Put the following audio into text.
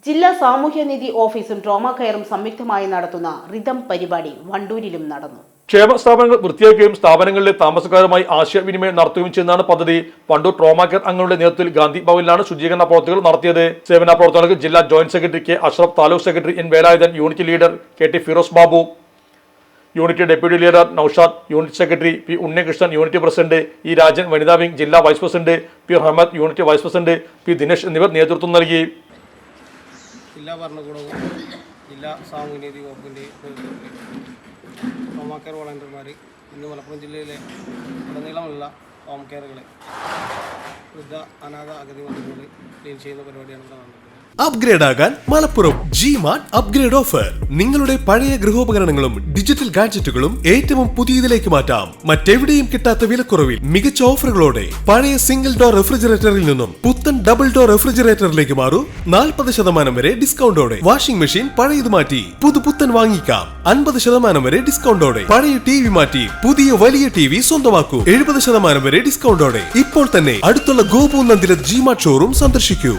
ജില്ലാ സാമൂഹ്യനീതി ഓഫീസും ട്രോമ കെയറും സംയുക്തമായി നടത്തുന്ന റിതം പരിപാടി വണ്ടൂരിലും നടന്നു. ക്ഷേമ സ്ഥാപനങ്ങൾ വൃത്തിയാക്കുകയും സ്ഥാപനങ്ങളിലെ താമസക്കാരുമായി ആശയവിനിമയം നടത്തുകയും ചെയ്യുന്നതാണ് പദ്ധതി. വണ്ടൂർ ട്രോമ കെയർ അംഗങ്ങളുടെ നേതൃത്വത്തിൽ ഗാന്ധി ഭവനിലാണ് ശുചീകരണ പ്രവർത്തികൾ നടത്തിയത്. സേവന പ്രവർത്തനങ്ങൾക്ക് ജില്ലാ joint secretary K Ashraf, taluk secretary N Velayudhan, unit leader K T Firoz Babu, unit deputy leader Naushad, unit secretary P Unnikrishnan, unit president E Rajan, വനിതാ വിംഗ് ജില്ലാ vice president P Rahmath, unit vice president P Dinesh എന്നിവർ നേതൃത്വം നൽകി. ജില്ലാ ഭരണകൂടവും ജില്ലാ സാമൂഹ്യനീതി വകുപ്പിൻ്റെ ഹോം കെയർ വോളണ്ടിയർമാർ ഇന്ന് മലപ്പുറം ജില്ലയിലെ ഉടനീളമുള്ള ഹോം കെയറുകളെ വൃദ്ധ അനാഥ അഗതി മന്ദിരങ്ങൾ ക്ലീൻ ചെയ്യുന്ന പരിപാടിയാണ് ഇവിടെ നടന്നത്. അപ്ഗ്രേഡ് ആകാൻ മലപ്പുറം ജിമാർട്ട് അപ്ഗ്രേഡ് ഓഫർ. നിങ്ങളുടെ പഴയ ഗൃഹോപകരണങ്ങളും ഡിജിറ്റൽ ഗാഡ്ജറ്റുകളും ഏറ്റവും പുതിയതിലേക്ക് മാറ്റാം. മറ്റെവിടെയും കിട്ടാത്ത വിലക്കുറവിൽ മികച്ച ഓഫറുകളോടെ പഴയ സിംഗിൾ ഡോർ റെഫ്രിജറേറ്ററിൽ നിന്നും പുത്തൻ ഡബിൾ ഡോർ റെഫ്രിജറേറ്ററിലേക്ക് മാറൂ. 40% വരെ ഡിസ്കൗണ്ടോടെ. വാഷിംഗ് മെഷീൻ പഴയത് മാറ്റി പുതുപുത്തൻ വാങ്ങിക്കാം. 50% വരെ ഡിസ്കൗണ്ടോടെ. പഴയ ടിവി മാറ്റി പുതിയ വലിയ ടിവി സ്വന്തമാക്കൂ. 70% വരെ ഡിസ്കൗണ്ടോടെ. ഇപ്പോൾ തന്നെ അടുത്തുള്ള ഗോപു നന്ദിരത്ത് ജിമാർട്ട് ഷോറൂം സന്ദർശിക്കൂ.